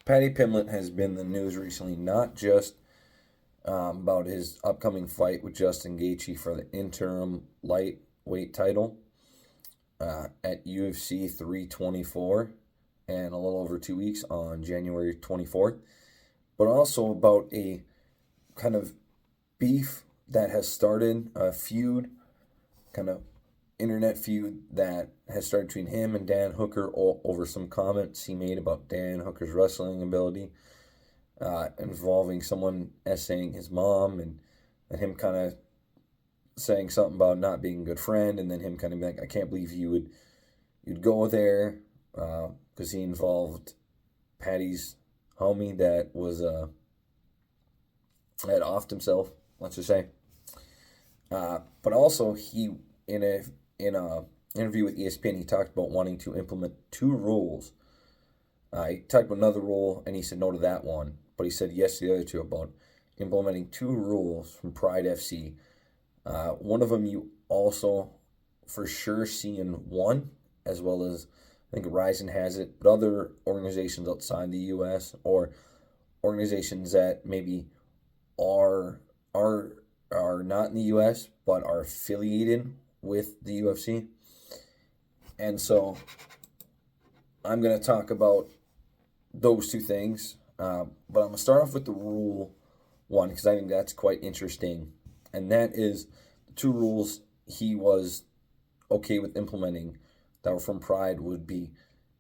Paddy Pimblett has been in the news recently, not just about his upcoming fight with Justin Gaethje for the interim lightweight title at UFC 324 and a little over 2 weeks on January 24th, but also about a kind of beef that has started, a feud, kind of internet feud that has started between him and Dan Hooker over some comments he made about Dan Hooker's wrestling ability, involving someone essaying his mom, and him kind of saying something about not being a good friend, and then him kind of being like, I can't believe you'd go there, because he involved Patty's homie that was had offed himself, let's just say. But also he in a interview with ESPN, he talked about wanting to implement two rules. He talked about another rule, and he said no to that one, but he said yes to the other two, about implementing two rules from Pride FC. One of them you also for sure see in one, as well as I think Ryzen has it, but other organizations outside the U.S. or organizations that maybe are not in the U.S. but are affiliated with the UFC. And so I'm going to talk about those two things, but I'm going to start off with the rule one, because I think that's quite interesting, and that is the two rules he was okay with implementing that were from Pride would be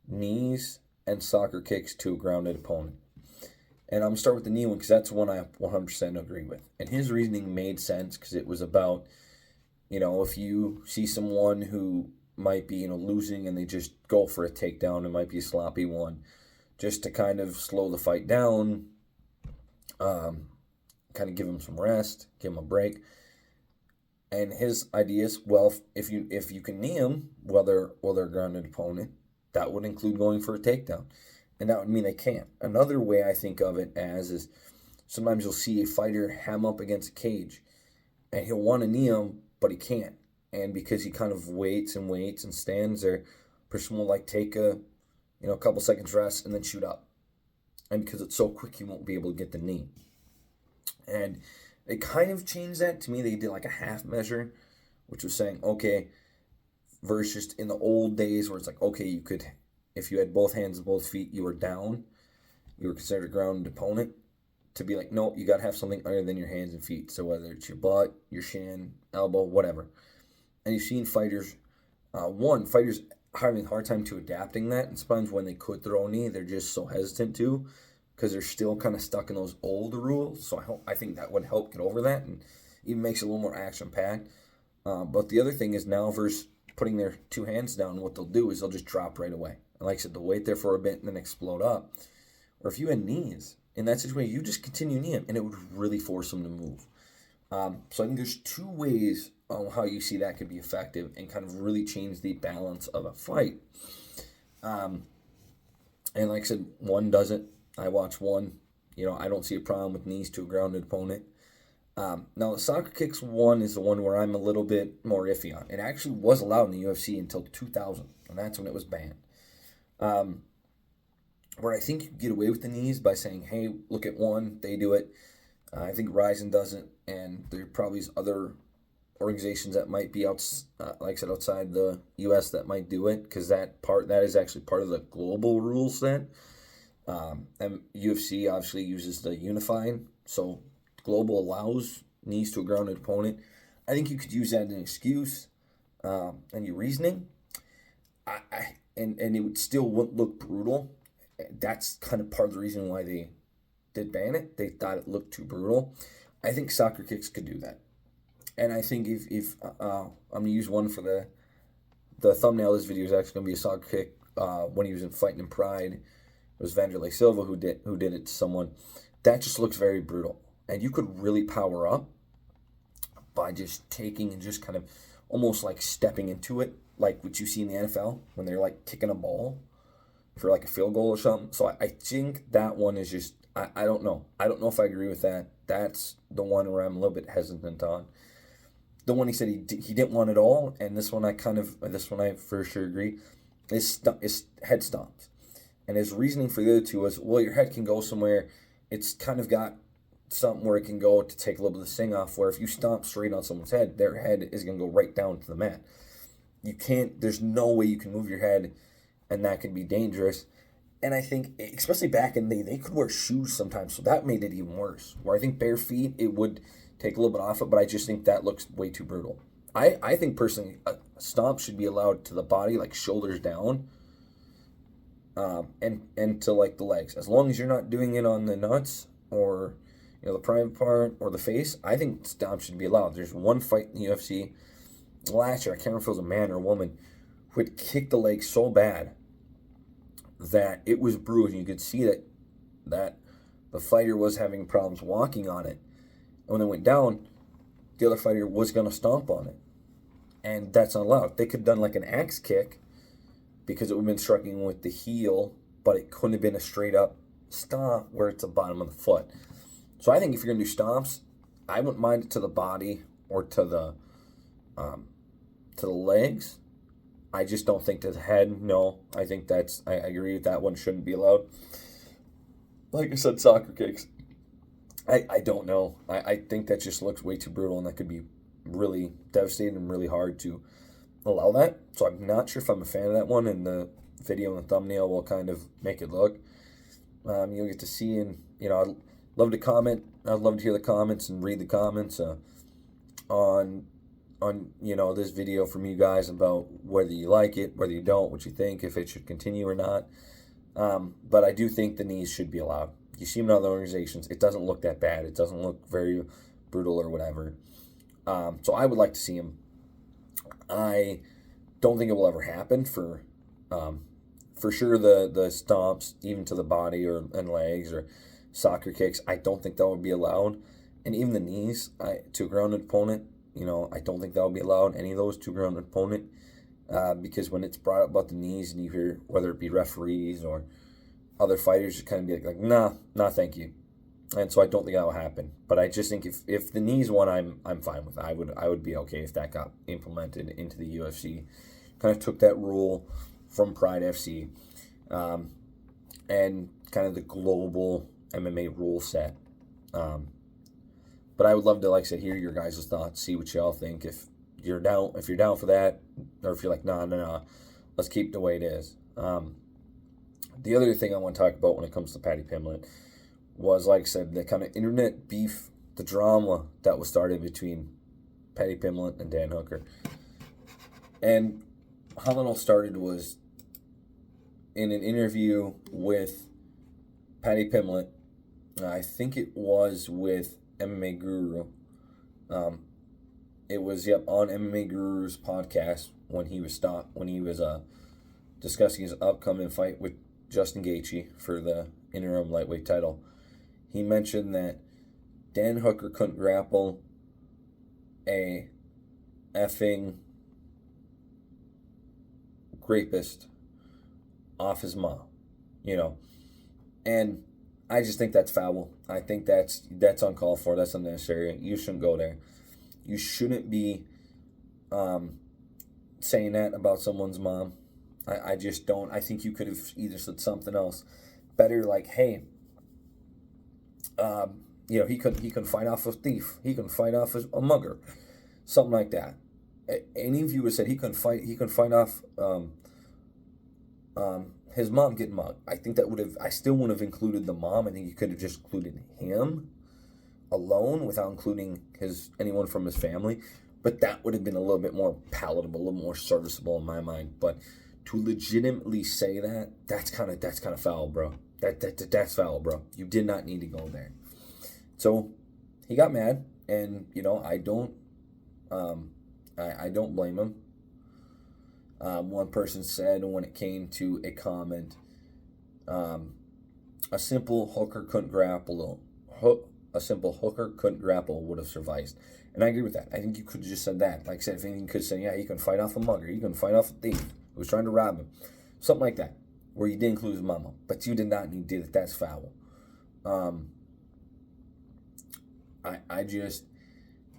knees and soccer kicks to a grounded opponent. And I'm going to start with the knee one, because that's one I 100% agree with. And his reasoning made sense, because it was about, if you see someone who might be, losing and they just go for a takedown, it might be a sloppy one, just to kind of slow the fight down, kind of give them some rest, give them a break. And his idea is, well, if you can knee them while they're a grounded opponent, that would include going for a takedown, and that would mean they can't. Another way I think of it as is sometimes you'll see a fighter ham up against a cage, and he'll want to knee him, but he can't, and because he kind of waits and stands there, person will take a couple seconds rest and then shoot up, and because it's so quick, he won't be able to get the knee. And they kind of changed that to me. They did a half measure, which was saying, okay, versus just in the old days where it's okay, you could, if you had both hands and both feet, you were down, you were considered a grounded opponent, to be no, you got to have something other than your hands and feet. So whether it's your butt, your shin, elbow, whatever. And you've seen fighters, fighters having a hard time to adapting that, and sometimes when they could throw a knee, they're just so hesitant to, because they're still kind of stuck in those old rules. So I think that would help get over that, and even makes it a little more action-packed. But the other thing is, now versus putting their two hands down, what they'll do is they'll just drop right away. And like I said, they'll wait there for a bit and then explode up. Or if you had knees, in that situation, you just continue kneeing, and it would really force them to move. So I think there's two ways on how you see that could be effective and kind of really change the balance of a fight. And like I said, one doesn't. I watch one. I don't see a problem with knees to a grounded opponent. Now, the soccer kicks one is the one where I'm a little bit more iffy on. It actually was allowed in the UFC until 2000, and that's when it was banned. Where I think you can get away with the knees by saying, hey, look at one, they do it. I think Ryzen doesn't, and there probably is other organizations that might be like I said, outside the U.S. that might do it, because that is actually part of the global rule set. And UFC obviously uses the unified, so global allows knees to a grounded opponent. I think you could use that as an excuse, and your reasoning. And it would still wouldn't look brutal. That's kind of part of the reason why they did ban it. They thought it looked too brutal. I think soccer kicks could do that. And I think if I'm going to use one for the thumbnail of this video is actually going to be a soccer kick when he was fighting in Pride. It was Vanderlei Silva who did it to someone. That just looks very brutal. And you could really power up by just taking and just kind of almost stepping into it, like what you see in the NFL when they're kicking a ball for a field goal or something. So I think that one is just, I don't know. I don't know if I agree with that. That's the one where I'm a little bit hesitant on. The one he said he didn't want it all, and this one I for sure agree, is head stomps. And his reasoning for the other two was, well, your head can go somewhere. It's kind of got something where it can go to take a little bit of the sting off, where if you stomp straight on someone's head, their head is going to go right down to the mat. You can't, there's no way you can move your head, and that can be dangerous. And I think, especially back in the day, they could wear shoes sometimes, so that made it even worse. Where I think bare feet, it would take a little bit off it, but I just think that looks way too brutal. I think personally, a stomp should be allowed to the body, like shoulders down, and to like the legs. As long as you're not doing it on the nuts or the private part or the face, I think stomp should be allowed. There's one fight in the UFC last year, I can't remember if it was a man or a woman, who had kicked the leg so bad that it was bruised. You could see that the fighter was having problems walking on it. And when it went down, the other fighter was going to stomp on it. And that's not allowed. They could have done like an axe kick because it would have been striking with the heel, but it couldn't have been a straight up stomp where it's the bottom of the foot. So I think if you're going to do stomps, I wouldn't mind it to the body or to the legs. I just don't think to the head. No, I think I agree with that one, shouldn't be allowed. Like I said, soccer kicks. I don't know. I think that just looks way too brutal, and that could be really devastating and really hard to allow that. So I'm not sure if I'm a fan of that one, and the video and the thumbnail will kind of make it look. You'll get to see, and I'd love to comment. I'd love to hear the comments and read the comments on this video from you guys about whether you like it, whether you don't, what you think, if it should continue or not. But I do think the knees should be allowed. You see them in other organizations. It doesn't look that bad. It doesn't look very brutal or whatever. So I would like to see them. I don't think it will ever happen for sure the stomps, even to the body and legs or soccer kicks. I don't think that would be allowed. And even the knees to a grounded opponent, I don't think that would be allowed, any of those to a grounded opponent. Because when it's brought up about the knees and you hear whether it be referees or other fighters, just kind of be like, nah, thank you. And so I don't think that will happen. But I just think if the knees one, I'm fine with. I would be okay if that got implemented into the UFC. Kind of took that rule from Pride FC, and kind of the global MMA rule set. But I would love to, like I said, hear your guys' thoughts, see what y'all think. If you're down for that, or if you're like, nah, let's keep the way it is. The other thing I want to talk about when it comes to Paddy Pimblett was, like I said, the kind of internet beef, the drama that was started between Paddy Pimblett and Dan Hooker. And how it all started was in an interview with Paddy Pimblett. I think it was with MMA Guru. It was on MMA Guru's podcast when he was discussing his upcoming fight with Justin Gaethje for the interim lightweight title. He mentioned that Dan Hooker couldn't grapple a effing rapist off his mom, and I just think that's foul. I think that's uncalled for. That's unnecessary. You shouldn't go there. You shouldn't be saying that about someone's mom. I just don't. I think you could have either said something else better, like, hey, he couldn't fight off a thief. He couldn't fight off a mugger, something like that. Any of you would have said he couldn't fight off his mom getting mugged. I think I still wouldn't have included the mom. I think you could have just included him alone without including anyone from his family. But that would have been a little bit more palatable, a little more serviceable in my mind. But to legitimately say that's kind of foul, bro. That's foul, bro. You did not need to go there. So he got mad, and I don't blame him. One person said when it came to a comment, a simple hooker couldn't grapple. A simple hooker couldn't grapple would have sufficed. And I agree with that. I think you could have just said that. Like I said, if anything, you could say, yeah, you can fight off a mugger. You can fight off a thief who was trying to rob him. Something like that, where you did include his mama. But you did not need to do that. That's foul. I just,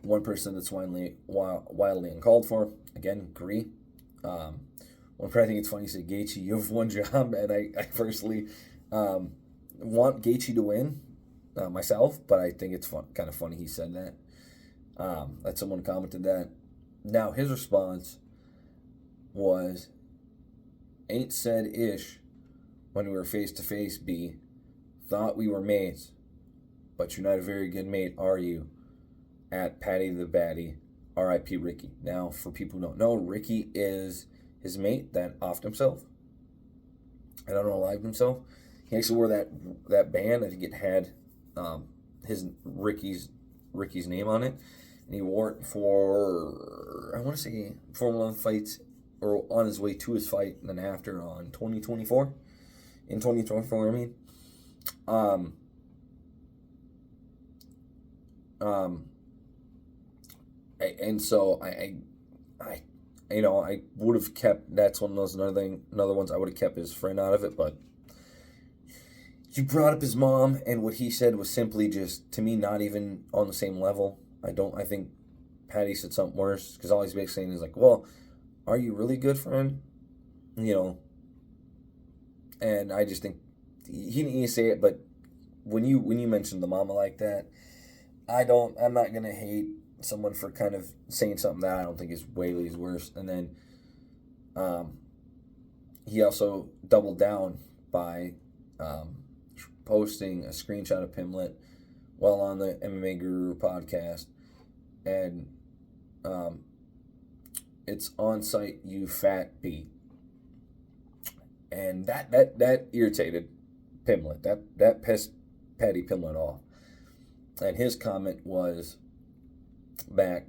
one person that's wildly uncalled for, again, agree. one part I think it's funny, he said, Gaethje, you have one job, and I personally want Gaethje to win myself, but I think it's kind of funny he said that. That someone commented that. Now, his response was, ain't said ish when we were face to face, B. Thought we were mates, but you're not a very good mate, are you? At Paddy the Batty, R.I.P. Ricky. Now, for people who don't know, Ricky is his mate that offed himself. I don't know, lived himself. He actually wore that band. I think it had his Ricky's name on it, and he wore it for, I want to say, Formula 1 fights, or on his way to his fight, and then after on 2024. In 2024, I mean. And so I would have kept, that's one of those another ones I would have kept his friend out of it, but you brought up his mom, and what he said was simply just, to me, not even on the same level. I think Paddy said something worse, because all he's basically saying is like, well, are you really good, friend? And I just think, he didn't even say it, but when you mentioned the mama like that, I'm not going to hate someone for kind of saying something that I don't think is Whaley's worse. And then he also doubled down by posting a screenshot of Pimblett while on the MMA Guru podcast, and it's on site, you fat B. And that irritated Pimblett. That pissed Paddy Pimblett off. And his comment was, I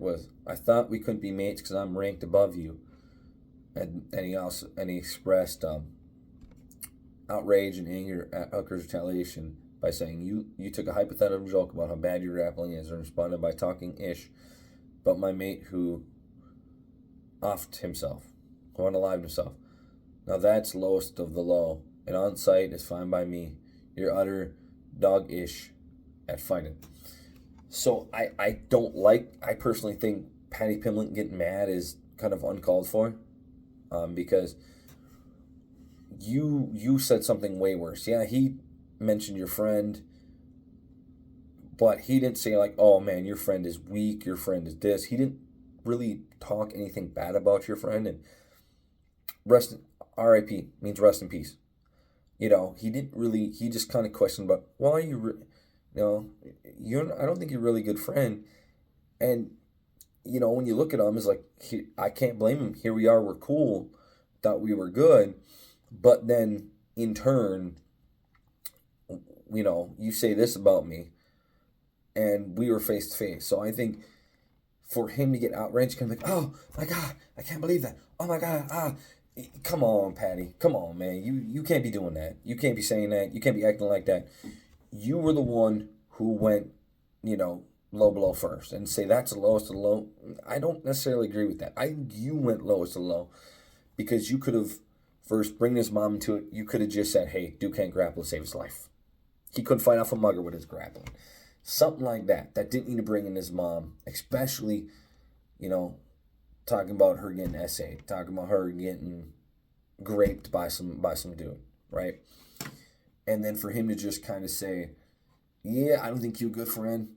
thought we couldn't be mates because I'm ranked above you. And he expressed outrage and anger at Hooker's retaliation by saying, you took a hypothetical joke about how bad your grappling is and responded by talking ish about my mate who offed himself, who unalived himself. Now that's lowest of the low, and on site is fine by me. You're utter dog-ish at fighting. So I personally think Paddy Pimblett getting mad is kind of uncalled for, because you said something way worse. Yeah, he mentioned your friend, but he didn't say like, oh man, your friend is weak, your friend is this. He didn't really talk anything bad about your friend, and R.I.P. means rest in peace. He just kind of questioned about, why you, I don't think you're a really good friend. And, when you look at him, it's like, I can't blame him. Here we are, we're cool, thought we were good. But then, in turn, you say this about me, and we were face to face. So I think for him to get outraged, kind of like, oh my God, I can't believe that. Oh my God, come on, Paddy. Come on, man. You can't be doing that. You can't be saying that. You can't be acting like that. You were the one who went, low below first, and say that's the lowest of the low. I don't necessarily agree with that. You went lowest of the low because you could have first bring his mom into it. You could have just said, hey, Duke can't grapple to save his life. He couldn't fight off a mugger with his grappling. Something like that. That didn't need to bring in his mom, especially, talking about her getting essayed, talking about her getting raped by some dude, right? And then for him to just kind of say, yeah, I don't think you're a good friend.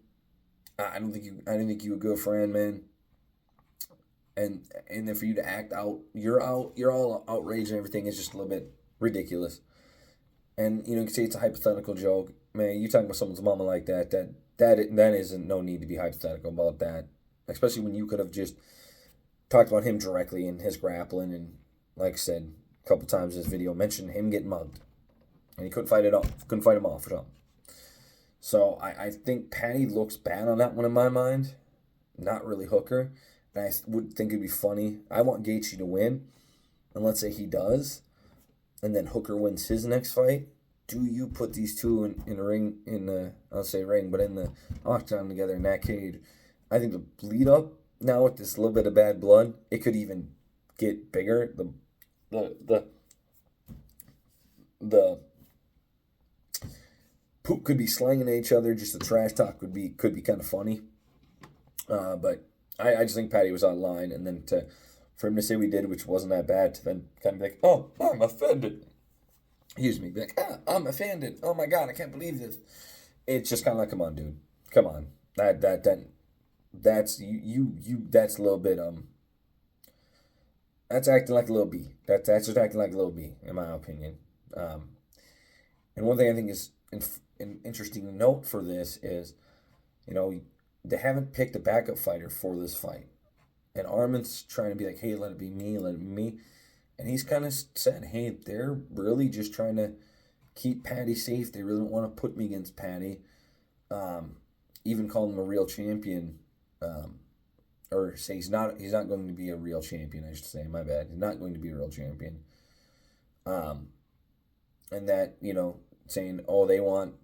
I didn't think you a good friend, man. And then for you to act out, you're all outraged and everything is just a little bit ridiculous. And you can say it's a hypothetical joke, man. You talking about someone's mama like that isn't no need to be hypothetical about that, especially when you could have just talked about him directly and his grappling, and like I said a couple times in this video, mentioned him getting mugged, and he couldn't fight him off or something. So I think Paddy looks bad on that one in my mind, not really Hooker. And I would think it'd be funny. I want Gaethje to win, and let's say he does, and then Hooker wins his next fight. Do you put these two in a ring, I'll say ring, but in the octagon together in that cage? I think the bleed up now with this little bit of bad blood, it could even get bigger. The poop could be slanging at each other. Just the trash talk could be kind of funny. But I just think Paddy was on line, and then for him to say we did, which wasn't that bad, to then kind of be like, oh, I'm offended. Excuse me. Be like, I'm offended. Oh my God, I can't believe this. It's just kind of like, come on, dude. Come on. That's that's a little bit, that's acting like a little B. That's just acting like a little B, in my opinion. And one thing I think is an interesting note for this is, they haven't picked a backup fighter for this fight. And Armin's trying to be like, hey, let it be me, let it be me. And he's kind of said, hey, they're really just trying to keep Paddy safe. They really don't want to put me against Paddy. Even call him a real champion. Or say he's not going to be a real champion, I should say. My bad. He's not going to be a real champion. And that, saying, oh,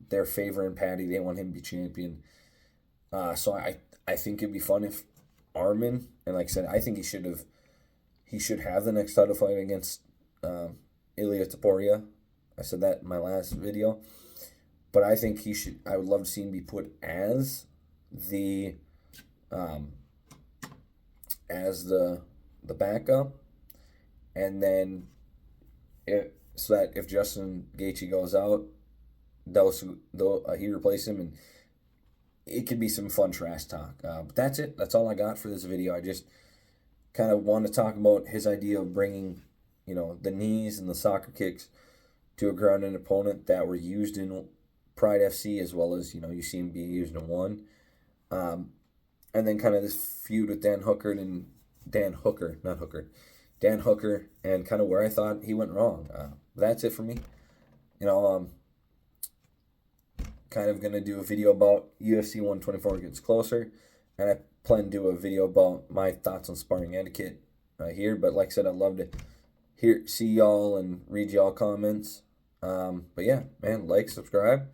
they're favoring Paddy. They want him to be champion. So I think it'd be fun if Armin, and like I said, I think he should have the next title fight against Ilia Topuria. I said that in my last video. But I think I would love to see him be put as the backup, and then so that if Justin Gaethje goes out, he replace him, and it could be some fun trash talk. But that's it. That's all I got for this video. I just kind of want to talk about his idea of bringing, the knees and the soccer kicks to a grounded opponent that were used in Pride FC, as well as, you see him be used in one. And then kind of this feud with Dan Hooker, and kind of where I thought he went wrong. That's it for me. Kind of going to do a video about UFC 124 gets closer, and I plan to do a video about my thoughts on sparring etiquette here. But like I said, I'd love to see y'all and read y'all comments. But yeah, man, like, subscribe,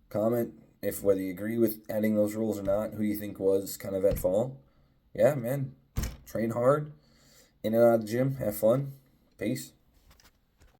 comment if whether you agree with adding those rules or not, who you think was kind of at fault. Yeah, man, train hard, in and out of the gym, have fun, peace.